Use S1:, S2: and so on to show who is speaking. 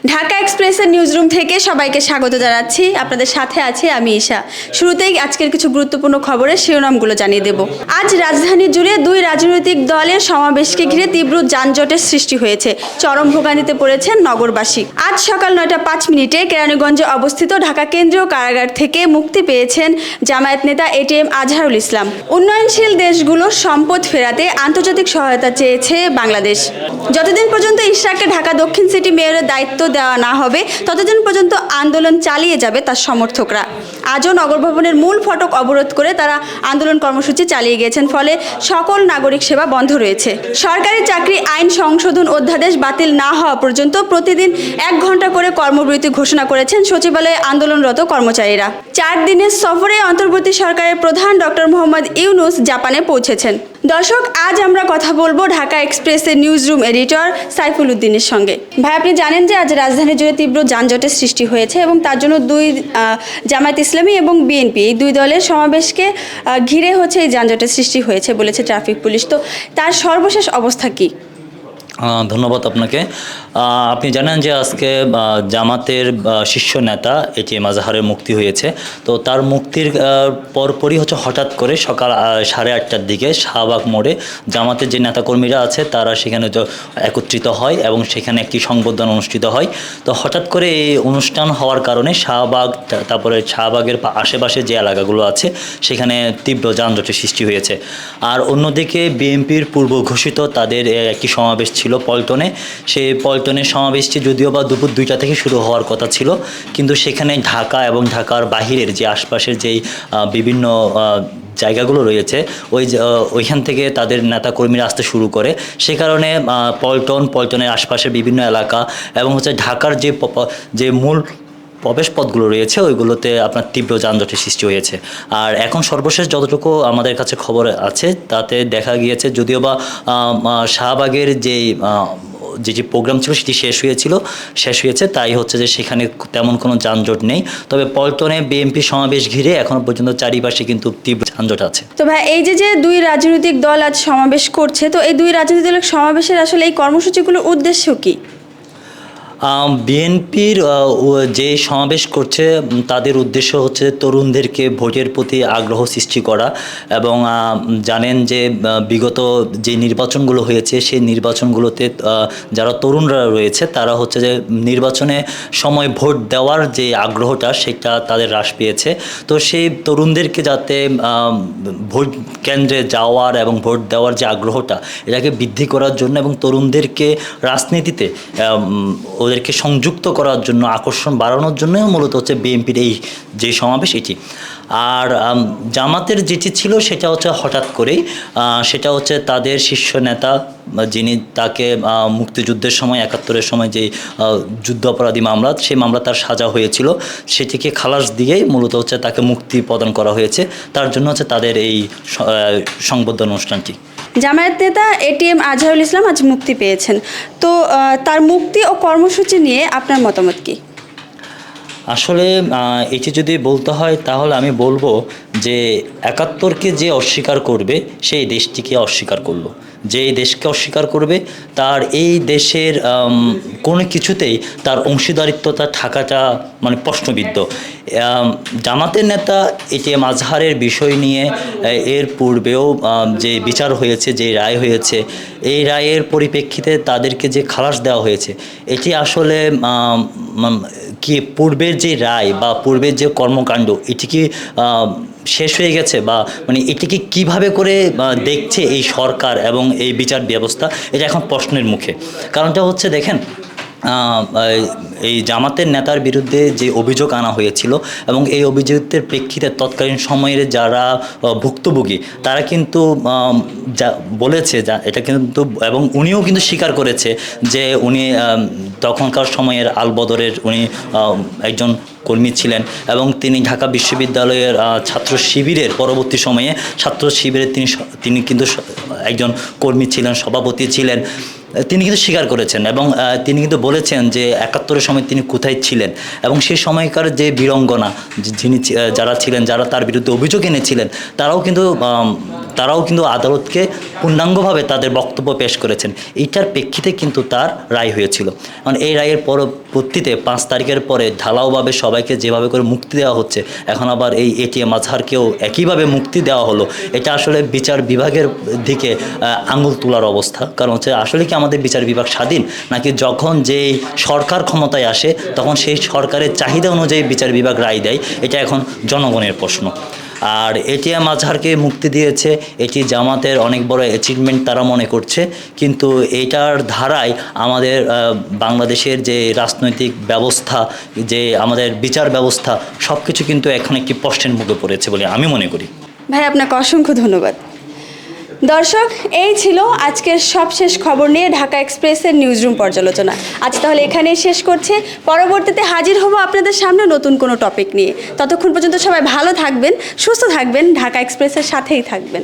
S1: ঢাকা এক্সপ্রেসের নিউজরুম থেকে সবাইকে স্বাগত জানাচ্ছি। আপনাদের সাথে আছি আমি ঈশা। শুরুতেই আজকের কিছু গুরুত্বপূর্ণ খবরের শিরোনামগুলো জানিয়ে দেব। আজ রাজধানী জুড়ে দুই রাজনৈতিক দলের সমাবেশকে ঘিরে তীব্র যানজটের সৃষ্টি হয়েছে। চরম ভোগান্তিতে পড়েছেন নগরবাসী। আজ সকাল 9:05 কেরানীগঞ্জে অবস্থিত ঢাকা কেন্দ্রীয় কারাগার থেকে মুক্তি পেয়েছেন জামায়াত নেতা এটিএম আজহারুল ইসলাম। উন্নয়নশীল দেশগুলোর সম্পদ ফেরাতে আন্তর্জাতিক সহায়তা চেয়েছে বাংলাদেশ। যতদিন পর্যন্ত ইশরাককে ঢাকা দক্ষিণ সিটি মেয়রের দায়িত্ব দেওয়া না হবে ততদিন পর্যন্ত আন্দোলন চালিয়ে যাবে তার সমর্থকরা। আজও নগর ভবনের মূল ফটক অবরোধ করে তারা আন্দোলন কর্মসূচি চালিয়ে গিয়েছেন, ফলে সকল নাগরিক সেবা বন্ধ রয়েছে। সরকারি চাকরি আইন সংশোধন অধ্যাদেশ বাতিল না হওয়া পর্যন্ত প্রতিদিন 1 ঘন্টা করে কর্মবিরতি ঘোষণা করেছেন সচিবালয়ে আন্দোলনরত কর্মচারীরা। 4 দিনের সফরে অন্তর্বর্তী সরকারের প্রধান ডক্টর মোহাম্মদ ইউনূস জাপানে পৌঁছেছেন। দর্শক, আজ আমরা কথা বলবো ঢাকা এক্সপ্রেসের নিউজরুম এডিটর সাইফুল উদ্দিনের সঙ্গে। ভাই, আপনি জানেন যে আজ রাজধানী জুড়ে তীব্র যানজটের সৃষ্টি হয়েছে এবং তার জন্য জামায়াত ইসলামী এবং বিএনপি এই দুই দলের সমাবেশকে ঘিরে হচ্ছে এই যানজটের সৃষ্টি হয়েছে বলেছে ট্রাফিক পুলিশ। তো তার সর্বশেষ অবস্থা কি?
S2: ধন্যবাদ আপনাকে। আপনি জানেন যে আজকে জামাতের শীর্ষ নেতা এটিএম আজহারের মুক্তি হয়েছে। তো তার মুক্তির পরপরই হঠাৎ করে সকাল 8:30টার দিকে শাহবাগ মোড়ে জামাতের যে নেতাকর্মীরা আছে তারা সেখানে একত্রিত হয় এবং সেখানে একটি সংবর্ধনা অনুষ্ঠিত হয়। তো হঠাৎ করে এই অনুষ্ঠান হওয়ার কারণে শাহবাগ, তারপরে শাহবাগের আশেপাশে যে এলাকাগুলো আছে সেখানে তীব্র যানজটের সৃষ্টি হয়েছে। আর অন্যদিকে বিএনপির পূর্ব ঘোষিত তাদের একটি সমাবেশ ছিল পল্টনে। সেই পল্টনের সমাবেশটি যদিও বা দুপুর 2টা থেকে শুরু হওয়ার কথা ছিল, কিন্তু সেখানে ঢাকা এবং ঢাকার বাহিরের যে আশপাশের যেই বিভিন্ন জায়গাগুলো রয়েছে ওইখান থেকে তাদের নেতাকর্মীরা আসতে শুরু করে। সে কারণে পল্টনের আশপাশের বিভিন্ন এলাকা এবং ঢাকার যে মূল প্রবেশ পথগুলো রয়েছে ওইগুলোতে আপনার তীব্র যানজটের সৃষ্টি হয়েছে। আর এখন সর্বশেষ যতটুকু আমাদের কাছে খবর আছে তাতে দেখা গিয়েছে যদিও বা শাহবাগের যে প্রোগ্রাম ছিল সেটি শেষ হয়েছে, তাই হচ্ছে যে সেখানে তেমন কোনো যানজট নেই। তবে পল্টনে বিএনপি সমাবেশ ঘিরে এখনো পর্যন্ত চারিপাশে কিন্তু তীব্র যানজট আছে।
S1: তো ভাই, এই যে দুই রাজনৈতিক দল আজ সমাবেশ করছে, তো এই দুই রাজনৈতিক দলের সমাবেশের আসলে এই কর্মসূচিগুলোর উদ্দেশ্য কি?
S2: বিএনপির যে সমাবেশ করছে তাদের উদ্দেশ্য হচ্ছে তরুণদেরকে ভোটের প্রতি আগ্রহ সৃষ্টি করা। এবং জানেন যে বিগত যে নির্বাচনগুলো হয়েছে সেই নির্বাচনগুলোতে যারা তরুণরা রয়েছে তারা হচ্ছে যে নির্বাচনে সময় ভোট দেওয়ার যে আগ্রহটা সেটা তাদের হ্রাস পেয়েছে। তো সেই তরুণদেরকে যাতে ভোট কেন্দ্রে যাওয়ার এবং ভোট দেওয়ার যে আগ্রহটা এটাকে বৃদ্ধি করার জন্য এবং তরুণদেরকে রাজনীতিতে ওদেরকে সংযুক্ত করার জন্য, আকর্ষণ বাড়ানোর জন্য মূলত হচ্ছে বিএনপির এই যে সমাবেশ এটি। আর জামাতের যেটি ছিল সেটা হচ্ছে হঠাৎ করেই, সেটা হচ্ছে তাদের শীর্ষ নেতা যিনি তাকে মুক্তিযুদ্ধের সময় 71-এর সময় যে যুদ্ধ অপরাধী মামলা, সেই মামলা তার সাজা হয়েছিল, সেটিকে খালাস দিয়েই মূলত হচ্ছে তাকে মুক্তি প্রদান করা হয়েছে। তার জন্য হচ্ছে তাদের এই সংবর্ধনা অনুষ্ঠানটি।
S1: জামায়াত নেতা এটিএম আজহারুল ইসলাম আজ মুক্তি পেয়েছেন, তো তার মুক্তি ও কর্মসূচি নিয়ে আপনার মতামত কি?
S2: আসলে এটি যদি বলতে হয় তাহলে আমি বলবো যে 71কে যে অস্বীকার করবে সেই দেশটিকে অস্বীকার করলো। যে এই দেশকে অস্বীকার করবে তার এই দেশের কোনো কিছুতেই তার অংশীদারিত্বতা থাকাটা মানে প্রশ্নবিদ্ধ। জামাতের নেতা এটিএম আজহারের বিষয় নিয়ে এর পূর্বেও যে বিচার হয়েছে, যে রায় হয়েছে, এই রায়ের পরিপ্রেক্ষিতে তাদেরকে যে খালাস দেওয়া হয়েছে এটি আসলে কি পূর্বের যে রায় বা পূর্বের যে কর্মকাণ্ড এটি কি শেষ হয়ে গেছে, বা মানে এটিকে কিভাবে করে দেখছে এই সরকার এবং এই বিচার ব্যবস্থা, এটা এখন প্রশ্নের মুখে। কারণটা হচ্ছে দেখেন, এই জামাতের নেতার বিরুদ্ধে যে অভিযোগ আনা হয়েছিল এবং এই অভিযোগের প্রেক্ষিতে তৎকালীন সময়ের যারা ভুক্তভোগী তারা কিন্তু বলেছে এটা কিন্তু, এবং উনিও কিন্তু স্বীকার করেছে যে উনি তখনকার সময়ের আলবদরের উনি একজন কর্মী ছিলেন এবং তিনি ঢাকা বিশ্ববিদ্যালয়ের ছাত্র শিবিরের পরবর্তী সময়ে ছাত্র শিবিরের তিনি কিন্তু একজন কর্মী ছিলেন, সভাপতি ছিলেন। তিনি কিন্তু স্বীকার করেছেন এবং তিনি কিন্তু বলেছেন যে ৭১-এর সময় তিনি কোথায় ছিলেন এবং সেই সময়কার যে বীরঙ্গনা যারা ছিলেন, যারা তার বিরুদ্ধে অভিযোগ এনেছিলেন, তারাও কিন্তু আদালতকে পূর্ণাঙ্গভাবে তাদের বক্তব্য পেশ করেছেন। এইটার প্রেক্ষিতে কিন্তু তার রায় হয়েছিল। কারণ এই রায়ের পরবর্তীতে ৫ তারিখের পরে ঢালাওভাবে সবাইকে যেভাবে করে মুক্তি দেওয়া হচ্ছে, এখন আবার এই এটিএম আজহারকেও একইভাবে মুক্তি দেওয়া হলো। এটা আসলে বিচার বিভাগের দিকে আঙুল তোলার অবস্থা। কারণ হচ্ছে আসলে কি আমাদের বিচার বিভাগ স্বাধীন, নাকি যখন যেই সরকার ক্ষমতায় আসে তখন সেই সরকারের চাহিদা অনুযায়ী বিচার বিভাগ রায় দেয়? এটা এখন জনগণের প্রশ্ন। আর এটিএম আজহারকে মুক্তি দিয়েছে, এটি জামাতের অনেক বড় অ্যাচিভমেন্ট তারা মনে করছে, কিন্তু এটার ধারায় আমাদের বাংলাদেশের যে রাজনৈতিক ব্যবস্থা, যে আমাদের বিচার ব্যবস্থা, সব কিছু কিন্তু এখন একটি প্রশ্নের মুখে পড়েছে বলে আমি মনে করি।
S1: ভাই আপনাকে অসংখ্য ধন্যবাদ। দর্শক, এই ছিল আজকের সবশেষ খবর নিয়ে ঢাকা এক্সপ্রেসের নিউজরুম পর্যালোচনা। আজ তাহলে এখানেই শেষ করছে, পরবর্তীতে হাজির হব আপনাদের সামনে নতুন কোনো টপিক নিয়ে। ততক্ষণ পর্যন্ত সবাই ভালো থাকবেন, সুস্থ থাকবেন, ঢাকা এক্সপ্রেসের সাথেই থাকবেন।